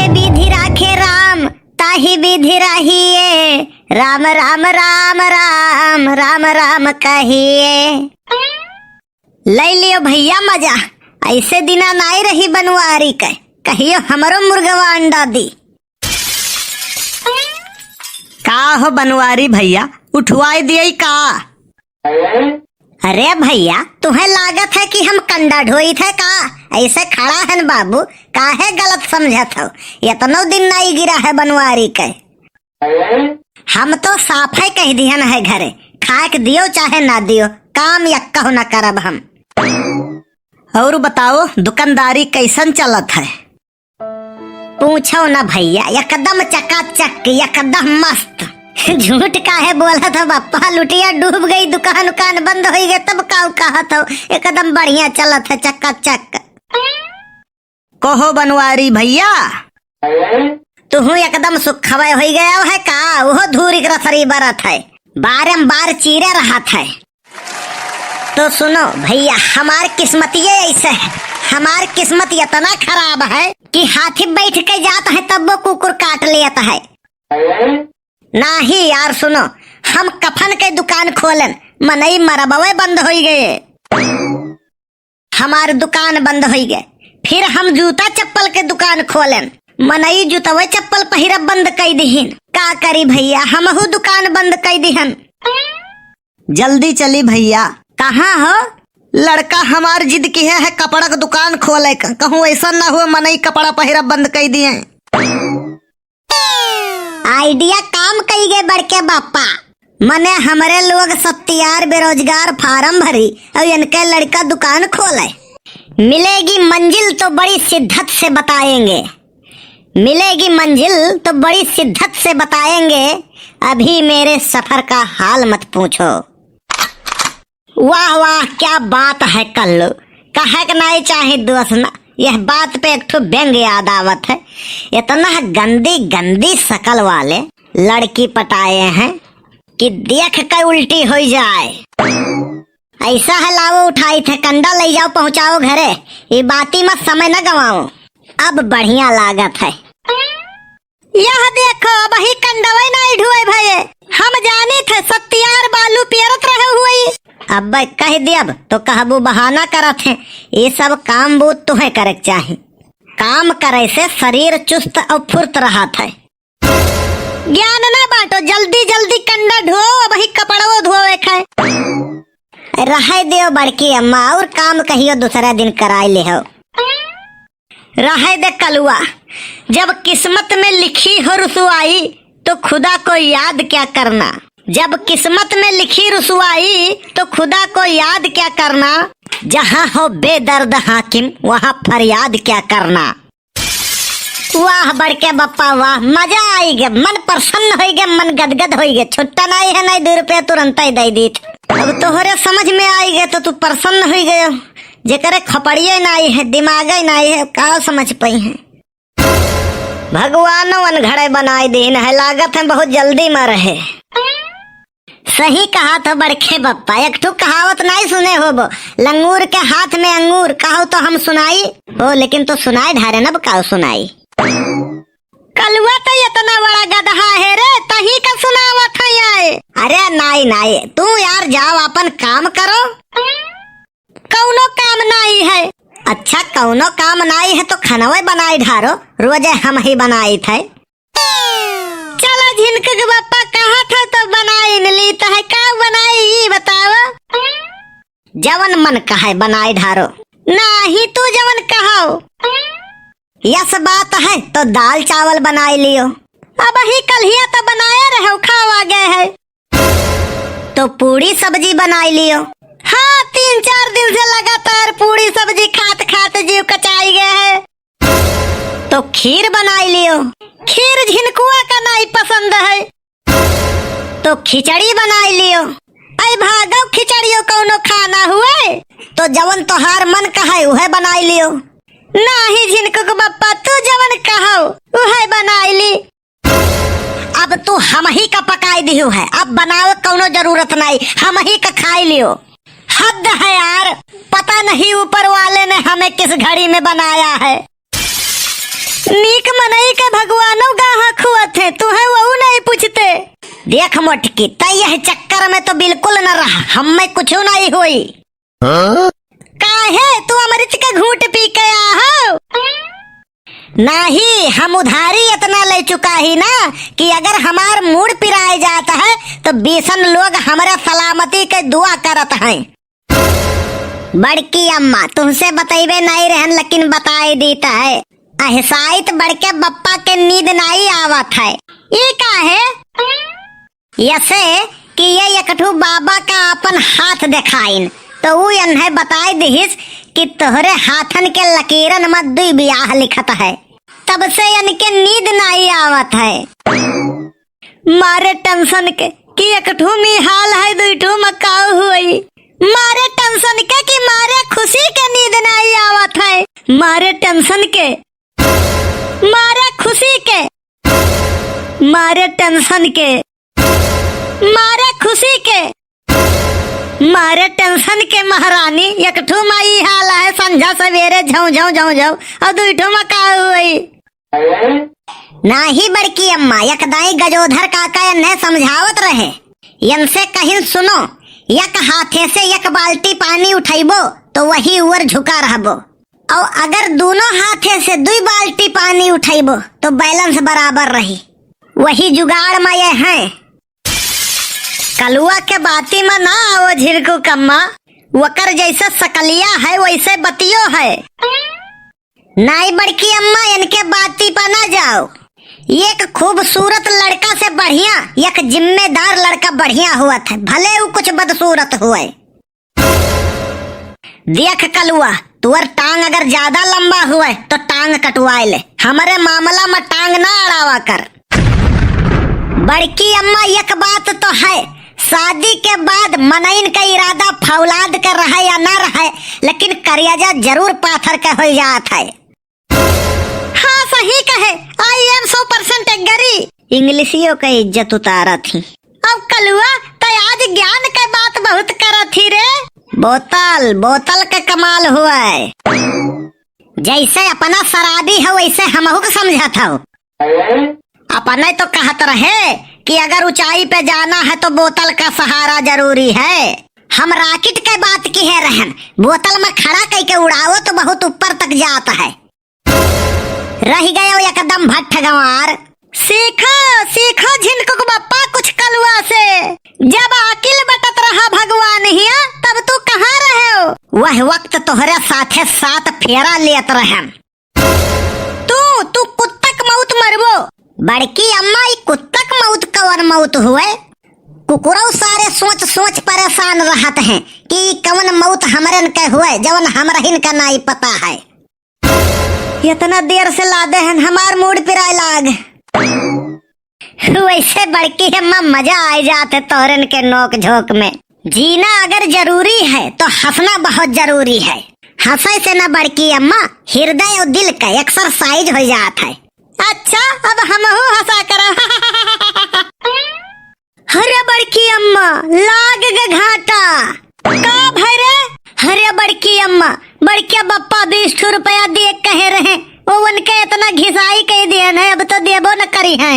जैसे विधि राखे राम ताही विधि रहिए, राम राम राम राम राम राम कहिए। ले लियो भैया मजा, ऐसे दिना नाई रही बनवारी के, कहियो हमरो मुर्गवा अंडा दी। का हो बनवारी भैया, उठवाई दिए का? अरे भैया तुम्हें लागत है कि हम कंडा ढोई थे का? ऐसे खड़ा है न बाबू, काहे गलत समझत हो? इतनो दिन नहीं गिरा है बनवारी के। हम तो साफ है कह दिहन है घरे, खाए के दियो चाहे ना दियो, काम यक्का न करब हम। और बताओ दुकानदारी कैसन चलत है? पूछो ना भैया, एकदम चकाचक, एकदम मस्त। झूठ काहे बोला था बापा, लुटिया डूब गई, दुकान उकान बंद हो गई, तब काऊ कहा था एकदम बढ़िया चलत है चकाचक। कहो बनवारी भैया, तुहू एकदम सुखवे हो गया है का? वो धूरी रसरी बरत है, बारंबार चीरे रहा था। तो सुनो भैया, हमार किस्मत ये ऐसे है, हमार किस्मत इतना खराब है कि हाथी बैठ के जाता है तब वो कुकुर काट लेता है। नहीं यार सुनो, हम कफन के दुकान खोलन, मनई मरबवे बंद हो गए, हमार दुकान बंद हो गए। फिर हम जूता चप्पल के दुकान खोलन, मनई जूतवे चप्पल पहिरब बंद कर दिहिन। का करी भैया, हमहू दुकान बंद कर दिहन। जल्दी चली भैया। कहाँ हो? लड़का हमार जिद की है कपड़ा का दुकान खोले का, कहूँ ऐसा ना हुआ मनई कपड़ा पहिरब बंद कर दिए। आइडिया काम कई गए बड़के बापा, मने हमारे लोग सत्यार बेरोजगार फार्म भरी और इनके लड़का दुकान खोले। मिलेगी मंजिल तो बड़ी शिद्दत से बताएंगे, मिलेगी मंजिल तो बड़ी शिद्दत से बताएंगे, अभी मेरे सफर का हाल मत पूछो। वाह वाह क्या बात है कल्लू, कहे कि नहीं चाहे दोस्त ना, यह बात पे एक ठो व्यंग याद आवत है। इतना गंदी गंदी शकल वाले लड़की पटाए हैं कि देख कर उल्टी हो जाए। ऐसा है लाओ उठाई थे, कंडा ले जाओ पहुंचाओ घरे, ये बाती मत समय न गवाओ, अब बढ़िया लागत है। यह देखो वही कंडवे नहीं ढुए भये, हम जाने थे सत्यार बालू पियरत रहे हुए। अब कह दे अब तो कहबू बहाना करत है, ये सब काम बूत तुम्हें करे चाहिए, काम करे से शरीर चुस्त और फुर्त रहा था। ज्ञान ना बांटो, जल्दी जल्दी कंडा धो, वही कपड़ो धोए खाए। रहे दियो बड़की अम्मा, और काम कहियो दूसरा दिन कराई ले हो। रहे दे कलुआ, जब किस्मत में लिखी हो रुसवाई तो खुदा को याद क्या करना, जब किस्मत में लिखी रुसवाई तो खुदा को याद क्या करना, जहाँ हो बेदर्द हाकिम वहाँ फरियाद क्या करना। वाह बड़के बप्पा वाह, मजा आई गया, मन प्रसन्न हो गया, मन गदगद हो गया। छुट्टा नहीं है नहीं 2 रुपया तुरंत ही दे दी। अब तोहरे समझ में आई गए तो तू प्रसन्न हो गयो, जेकरे खपड़िए नहीं है दिमाग ही नहीं है, का समझ पाई है। भगवान घड़े बनाए दिन है, लागत है बहुत जल्दी मरे है। सही कहा था बड़के बप्पा, एक ठो कहावत नहीं सुने हो वो, लंगूर के हाथ में अंगूर, कहो तो हम सुनाई ओ, लेकिन तो सुनाई ढारे न का सुनाई। कलुआ तो इतना बड़ा गधा है रे, तही का सुनावत है आए। अरे नहीं नहीं, तू यार जाओ अपन काम करो, कौनो काम नहीं है। अच्छा कौनो काम नहीं है तो खानवे बनाई ढारो, रोजे हम ही बनाई थे। चलो झिनक के बापा कहा था तो बनाई ली तो है, का बनाई बताओ। जवन मन कहे बनाई ढारो, नहीं तू जवन कहो। यस बात है तो दाल चावल बनाई लियो, अब ही कल तो बनाए रहे खावा गए है, तो पूरी सब्जी बनाई लियो। हाँ 3-4 दिन से लगातार पूरी सब्जी खाते खाते जीव कचाई गए है, तो खीर बनाई लियो। खीर झिनकुआ का नहीं पसंद है, तो खिचड़ी बनाई लियो। आई भागो खिचड़ियों कौनो खाना हुए तो जवन तोहार मन कहे उहे बनाई लियो। नहीं झिनकुक बप्पा, तू जवन कहो उहे बनाई ली। अब तू हम ही का पकाई दियो है, अब बनाओ कौनो जरूरत नहीं, हम ही का खाई लियो। हद है यार, पता नहीं ऊपर वाले ने हमें किस घड़ी में बनाया है। नीक मनई के भगवानो गाहा खुआत है, तुम्हें वो नहीं पूछते। देख मोटकी, तय यह चक्कर में तो बिल्कुल न रहा, हमें कुछ नहीं हुई। काहे तू अमृत के घूंट पी के आहो? नहीं, हम उधारी इतना ले चुका ही ना कि अगर हमार मूड पिराए जाता है तो 20 लोग हमारे सलामती के दुआ करत हैं। बड़की अम्मा तुमसे बतैबे नहीं रहन, लेकिन बताई देता है। अहसाइत बड़के बप्पा के नींद नहीं आवत है। ये का है? यसे कि ये एकठू बाबा का अपन हाथ दिखाइन तो वो इन्हें बताई दिहिस कि तोहरे हाथन के लकीरन में 2 ब्याह लिखत है। तब से इनके नींद नहीं आवत है। मारे टेंशन के कि एकठू में हाल है, 2 मकाऊ हुई। मारे टेंशन के कि मारे खुशी के नींद नहीं आवत है। मारे टेंशन के, मारे खुशी के, मारे टेंशन के, मारे खुशी के, मारे टेंशन के महारानी। एकठू माई हाल है, संझा सवेरे झौ झौ झौ झौ और 2 मकाऊ हुई। नाही बड़की अम्मा, एकदाई गजोधर काका इन्हें समझावत रहे। इनसे कहीं सुनो, एक हाथे से 1 बाल्टी पानी उठाइबो तो वही ऊपर झुका रहबो, और अगर दोनों हाथे से 2 बाल्टी पानी उठाइबो तो बैलेंस बराबर रही। वही जुगाड़ में ये है। कलुआ के बाती में ना आओ झिरकू कम्मा, वकर जैसे सकलिया है वैसे बतियो है। नाई बड़की अम्मा, इनके बाती पर ना जाओ। एक खूबसूरत लड़का से बढ़िया एक जिम्मेदार लड़का बढ़िया हुआ था, भले वो कुछ बदसूरत हुए। देख कलुआ, तुअर टांग अगर ज्यादा लंबा हुए तो टांग कटवाए ले, हमारे मामला में टांग ना अड़ावा कर। बड़की अम्मा, एक बात तो है, शादी के बाद मनइन का इरादा फौलाद कर रहा है या ना रहा, लेकिन करियाजा जरूर पाथर का हो जात है। हाँ सही कहे, आई एम 100% एग्री। इंग्लिशियों का इज्जत उतारा थी। अब कलुआ तो आज ज्ञान के बात बहुत करा थी रे। बोतल बोतल के कमाल हुआ है। जैसे अपना शराबी है वैसे हमहू को समझा था। अपने तो कहत रहे कि अगर ऊंचाई पे जाना है तो बोतल का सहारा जरूरी है। हम रॉकेट के बात की है रहन, बोतल में खड़ा करके उड़ाओ तो बहुत ऊपर तक जाता है। रह गए एकदम भट्ट गंवार। सीखो सीखो झिनकुक बप्पा कुछ कलुआ से। जब अकिल बटत रहा भगवान हिया तब तू कहाँ रहे हो? वह वक्त तोहरे साथे साथ फेरा लेत रहन। तू कुत्तक मौत मरबो। बड़की अम्मा, कुत्तक मौत कवन मौत हुए? कुकुरौ सारे सोच सोच परेशान रहत हैं कि कवन मौत हमरन के हुए जवन हमरहिन का नहीं पता है। इतना देर से लादे हैं, हमार मूड पिराए लाग। वैसे बड़की अम्मा, मजा आ जाते तोरन के नोक झोंक में। जीना अगर जरूरी है तो हंसना बहुत जरूरी है। हंसे से न बड़की अम्मा, हृदय और दिल का एक्सरसाइज हो जाता है। अच्छा, अब हमहू हंसा करा। अरे बड़की अम्मा, लाग ग घाटा। का भरे? अरे बड़की अम्मा, बड़के बप्पा 20 रुपया दे कहे रहे, वो उनके इतना घिसाई कह दिए है, अब तो देबो न करी है।